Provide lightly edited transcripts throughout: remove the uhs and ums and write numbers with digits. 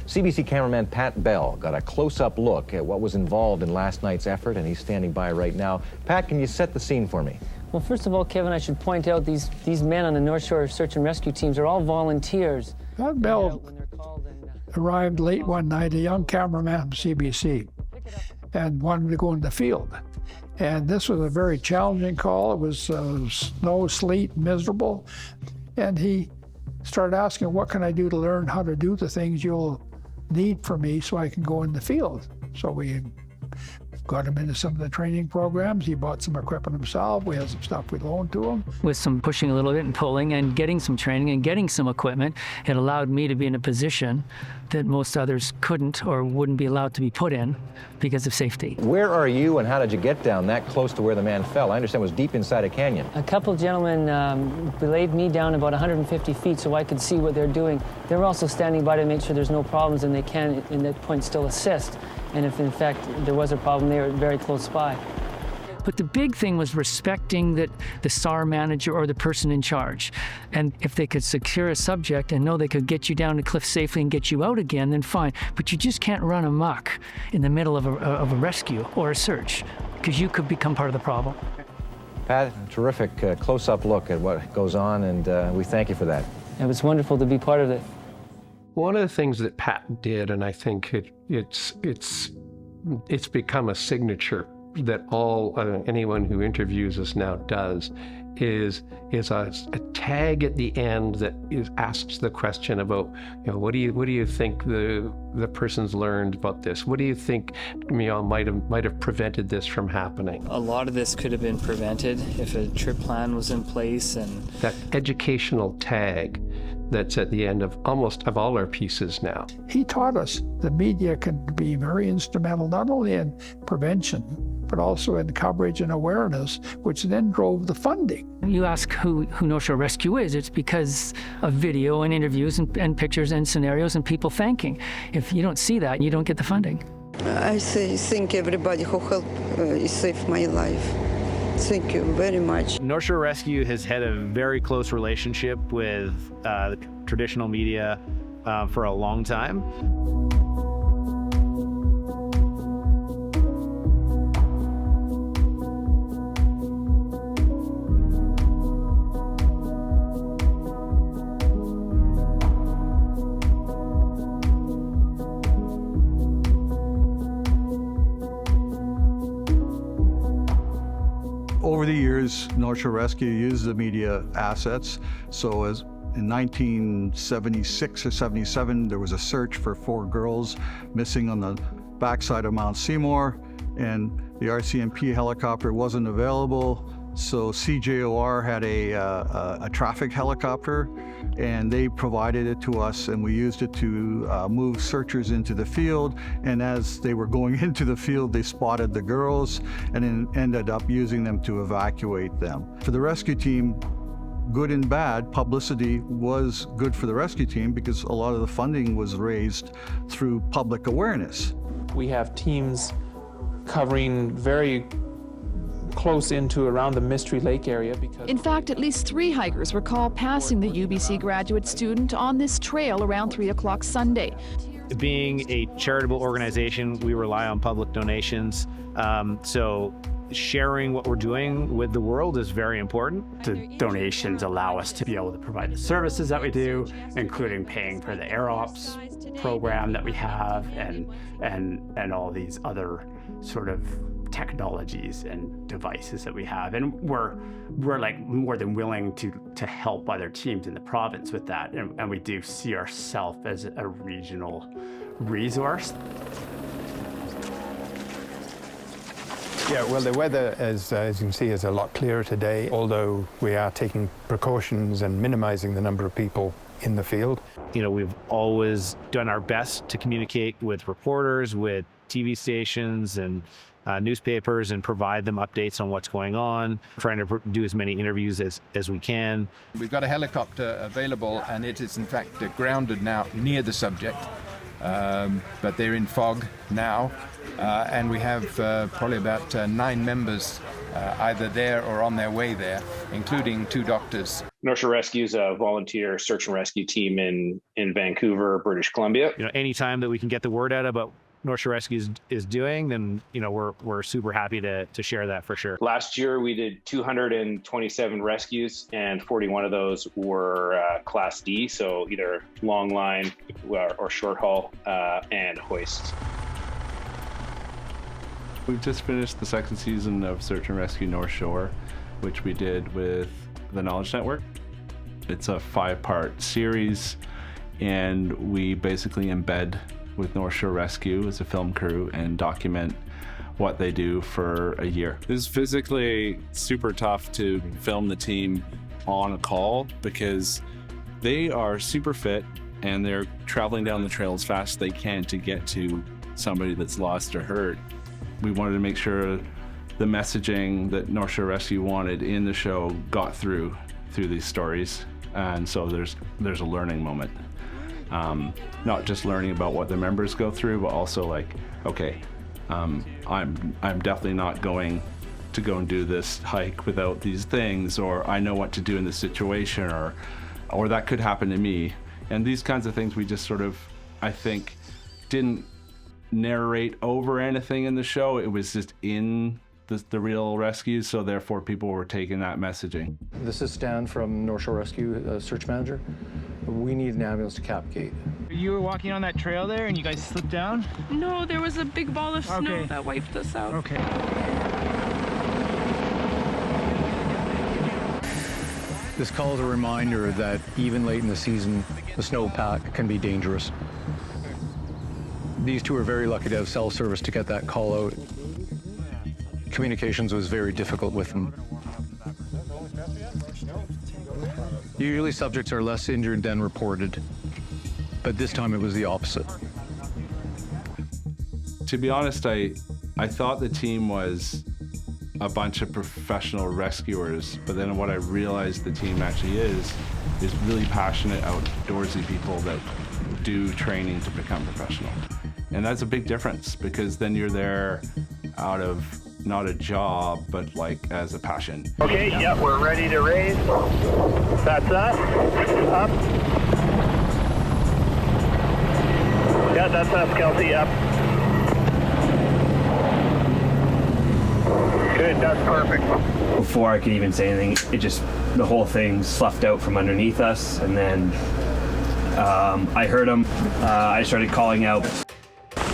CBC cameraman Pat Bell got a close-up look at what was involved in last night's effort, and he's standing by right now. Pat, can you set the scene for me? Well, first of all, Kevin, I should point out these men on the North Shore Search and Rescue teams are all volunteers. Pat Bell arrived late one night, a young cameraman from CBC, and wanted to go in the field. And this was a very challenging call. It was snow, sleet, miserable. And he started asking, what can I do to learn how to do the things you'll need from me so I can go in the field? So we got him into some of the training programs. He bought some equipment himself. We had some stuff we loaned to him. With some pushing a little bit and pulling and getting some training and getting some equipment, it allowed me to be in a position that most others couldn't or wouldn't be allowed to be put in because of safety. Where are you and how did you get down that close to where the man fell? I understand it was deep inside a canyon. A couple gentlemen belayed me down about 150 feet so I could see what they're doing. They're also standing by to make sure there's no problems, and they can, in that point, still assist. And if, in fact, there was a problem, they were very close by. But the big thing was respecting that the SAR manager or the person in charge. And if they could secure a subject and know they could get you down the cliff safely and get you out again, then fine. But you just can't run amok in the middle of a rescue or a search, because you could become part of the problem. Pat, terrific close-up look at what goes on, and we thank you for that. It was wonderful to be part of it. One of the things that Pat did, and I think it's become a signature that anyone who interviews us now does, is a tag at the end that asks the question about, what do you think the person's learned about this? What do you think might have prevented this from happening? A lot of this could have been prevented if a trip plan was in place, and that educational tag that's at the end of almost of all our pieces now. He taught us the media can be very instrumental, not only in prevention, but also in coverage and awareness, which then drove the funding. You ask who North Shore Rescue is, it's because of video and interviews and pictures and scenarios and people thanking. If you don't see that, you don't get the funding. I thank everybody who helped save my life. Thank you very much. North Shore Rescue has had a very close relationship with the traditional media for a long time. Over the years, North Shore Rescue used the media assets. So as in 1976 or 77, there was a search for 4 girls missing on the backside of Mount Seymour, and the RCMP helicopter wasn't available. So CJOR had a traffic helicopter, and they provided it to us, and we used it to move searchers into the field. And as they were going into the field, they spotted the girls and then ended up using them to evacuate them. For the rescue team, good and bad, publicity was good for the rescue team because a lot of the funding was raised through public awareness. We have teams covering very close into around the Mystery Lake area. Because in fact, at least 3 hikers were called passing the UBC graduate student on this trail around 3 o'clock Sunday. Being a charitable organization, we rely on public donations. So sharing what we're doing with the world is very important. The donations allow us to be able to provide the services that we do, including paying for the Air Ops program that we have and all these other sort of technologies and devices that we have. And we're like more than willing to help other teams in the province with that. And we do see ourselves as a regional resource. Yeah, well, the weather, as you can see, is a lot clearer today, although we are taking precautions and minimizing the number of people in the field. We've always done our best to communicate with reporters, with TV stations and newspapers, and provide them updates on what's going on, trying to do as many interviews as we can. We've got a helicopter available, and it is in fact grounded now near the subject, but they're in fog now. And we have probably about 9 members either there or on their way there, including 2 doctors. North Shore Rescue is a volunteer search and rescue team in Vancouver, British Columbia. Anytime that we can get the word out about North Shore Rescue is doing, then we're super happy to share that for sure. Last year we did 227 rescues, and 41 of those were Class D, so either long line or short haul and hoist. We've just finished the 2nd season of Search and Rescue North Shore, which we did with the Knowledge Network. It's a 5-part series, and we basically embed with North Shore Rescue as a film crew and document what they do for a year. It was physically super tough to film the team on a call because they are super fit and they're traveling down the trail as fast as they can to get to somebody that's lost or hurt. We wanted to make sure the messaging that North Shore Rescue wanted in the show got through these stories, and so there's a learning moment. Not just learning about what the members go through, but also like, okay, I'm definitely not going to go and do this hike without these things, or I know what to do in this situation, or that could happen to me. And these kinds of things we just sort of, I think, didn't narrate over anything in the show. It was just in the real rescues, so therefore people were taking that messaging. This is Stan from North Shore Rescue, search manager. We need an ambulance to Cap Gate. You were walking on that trail there and you guys slipped down? No, there was a big ball of snow that wiped us out. Okay. This call is a reminder that even late in the season, the snowpack can be dangerous. These 2 are very lucky to have cell service to get that call out. Communications was very difficult with them. Usually subjects are less injured than reported, but this time it was the opposite. To be honest, I thought the team was a bunch of professional rescuers, but then what I realized the team actually is really passionate, outdoorsy people that do training to become professional. And that's a big difference, because then you're there out of not a job, but like as a passion. Okay, yep, we're ready to raise. That's up. Up. Yeah, that's up, Kelsey, up. Good, that's perfect. Before I could even say anything, the whole thing sloughed out from underneath us, and then I heard him. I started calling out.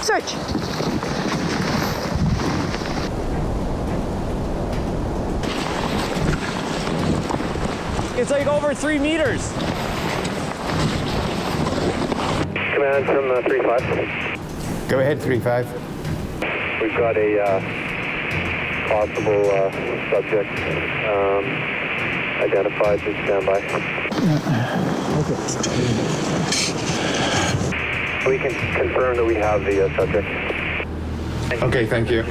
Search. It's like over 3 meters. Command from 3-5. Go ahead, 3-5. We've got a possible subject identified. Please stand by. Okay. We can confirm that we have the subject. Okay, thank you.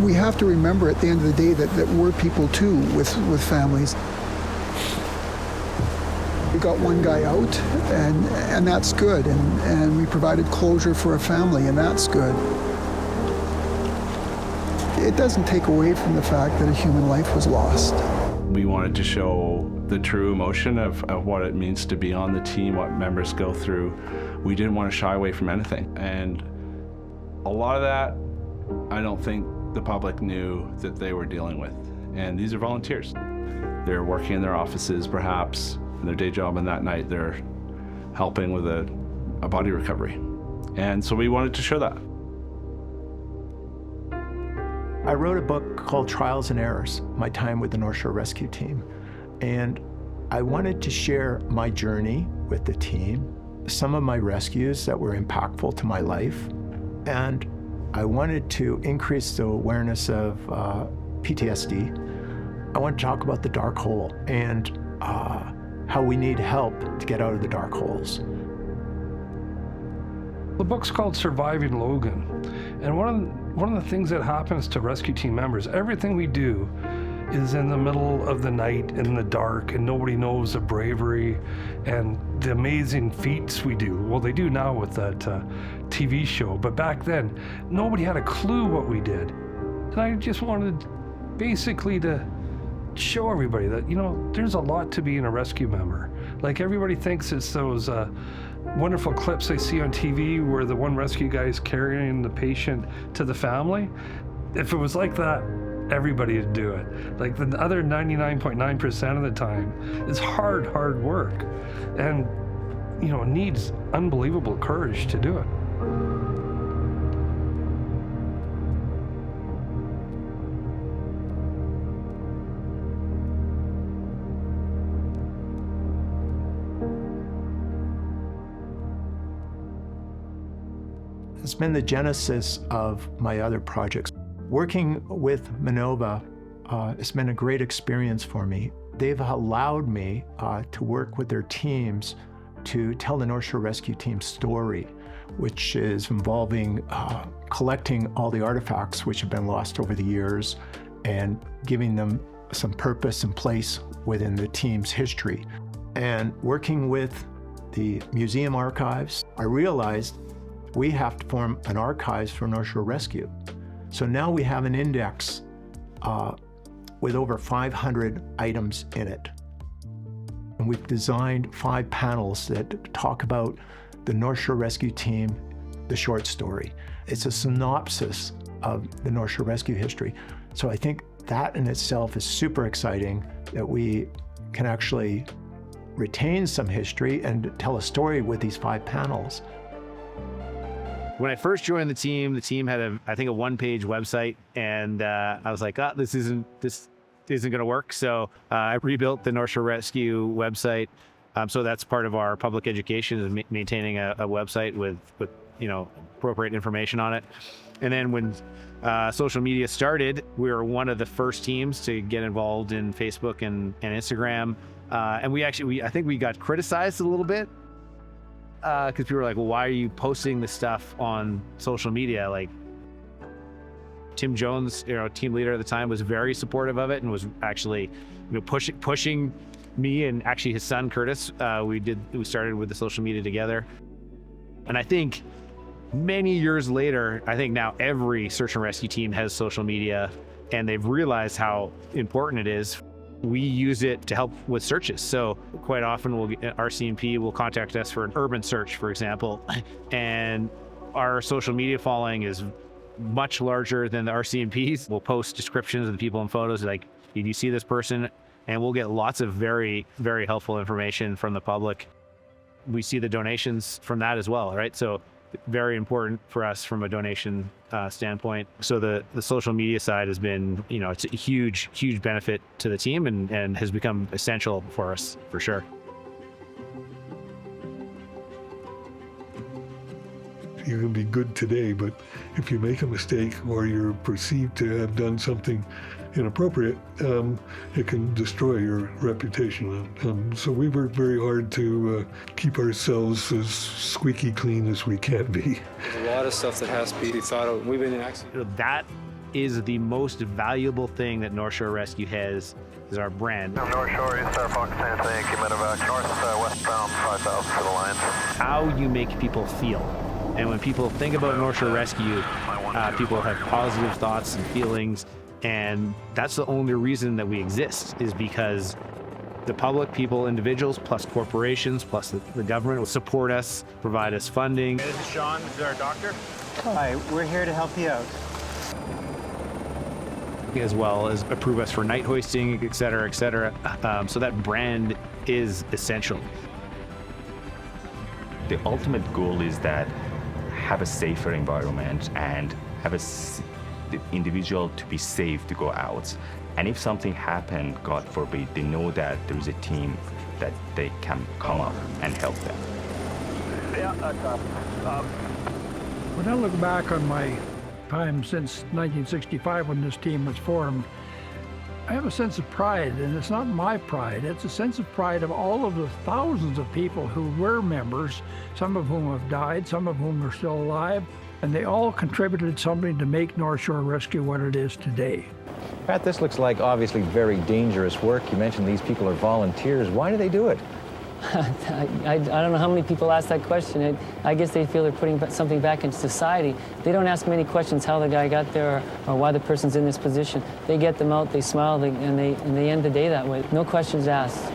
We have to remember at the end of the day that we're people too with families. We got one guy out, and that's good, and we provided closure for a family, and that's good. It doesn't take away from the fact that a human life was lost. We wanted to show the true emotion of what it means to be on the team, what members go through. We didn't want to shy away from anything, and a lot of that, I don't think the public knew that they were dealing with. And these are volunteers. They're working in their offices, perhaps, in their day job, and that night they're helping with a body recovery. And so we wanted to show that. I wrote a book called Trials and Errors, My Time with the North Shore Rescue Team. And I wanted to share my journey with the team, some of my rescues that were impactful to my life, and I wanted to increase the awareness of PTSD. I want to talk about the dark hole and how we need help to get out of the dark holes. The book's called Surviving Logan. And one of the things that happens to rescue team members, everything we do is in the middle of the night in the dark, and nobody knows the bravery and the amazing feats we do. Well, they do now with that TV show, but back then, nobody had a clue what we did. And I just wanted basically to show everybody that, you know, there's a lot to being a rescue member. Like, everybody thinks it's those wonderful clips they see on TV where the one rescue guy is carrying the patient to the family. If it was like that, everybody would do it. Like, the other 99.9% of the time, it's hard work, and, you know, needs unbelievable courage to do it. It's been the genesis of my other projects. Working with Minova, it's been a great experience for me. They've allowed me to work with their teams to tell the North Shore Rescue Team's story, which is involving collecting all the artifacts which have been lost over the years and giving them some purpose and place within the team's history. And working with the museum archives, I realized we have to form an archives for North Shore Rescue. So now we have an index with over 500 items in it. And we've designed 5 panels that talk about the North Shore Rescue Team, the short story. It's a synopsis of the North Shore Rescue history. So I think that in itself is super exciting, that we can actually retain some history and tell a story with these 5 panels. When I first joined the team had I think a one-page website, and I was like, this isn't going to work. So I rebuilt the North Shore Rescue website. So that's part of our public education, is maintaining a website with appropriate information on it. And then when social media started, we were one of the first teams to get involved in Facebook and Instagram. And I think we got criticized a little bit. Because people were like, well, why are you posting this stuff on social media? Like, Tim Jones, team leader at the time, was very supportive of it and was actually, pushing me and actually his son Curtis. We started with the social media together. And I think many years later, I think now every search and rescue team has social media, and they've realized how important it is. We use it to help with searches. So quite often RCMP will contact us for an urban search, for example, and our social media following is much larger than the RCMP's. We'll post descriptions of the people and photos like, did you see this person? And we'll get lots of very, very helpful information from the public. We see the donations from that as well, right? So very important for us from a donation standpoint. So the social media side has been, it's a huge benefit to the team and has become essential for us, for sure. You can be good today, but if you make a mistake or you're perceived to have done something inappropriate, it can destroy your reputation. So we work very hard to keep ourselves as squeaky clean as we can be. There's a lot of stuff that has to be thought of. We've been in accident. That is the most valuable thing that North Shore Rescue has, is our brand. North Shore, East Star Fox, Tennessee, medevac, westbound 5000 for the Lions. How you make people feel. And when people think about North Shore Rescue, people have positive thoughts and feelings. And that's the only reason that we exist, is because the public, people, individuals, plus corporations, plus the government will support us, provide us funding. This is Sean, this is our doctor. Hi, we're here to help you out. As well as approve us for night hoisting, et cetera, et cetera. So that brand is essential. The ultimate goal is that have a safer environment and have the individual to be safe to go out. And if something happened, God forbid, they know that there is a team that they can come up and help them. Yeah, that's up. When I look back on my time since 1965 when this team was formed, I have a sense of pride, and it's not my pride, it's a sense of pride of all of the thousands of people who were members, some of whom have died, some of whom are still alive, And they all contributed something to make North Shore Rescue what it is today. Pat, this looks like obviously very dangerous work. You mentioned these people are volunteers. Why do they do it? I don't know how many people ask that question. I guess they feel they're putting something back into society. They don't ask many questions how the guy got there or why the person's in this position. They get them out, they smile, and they end the day that way. No questions asked.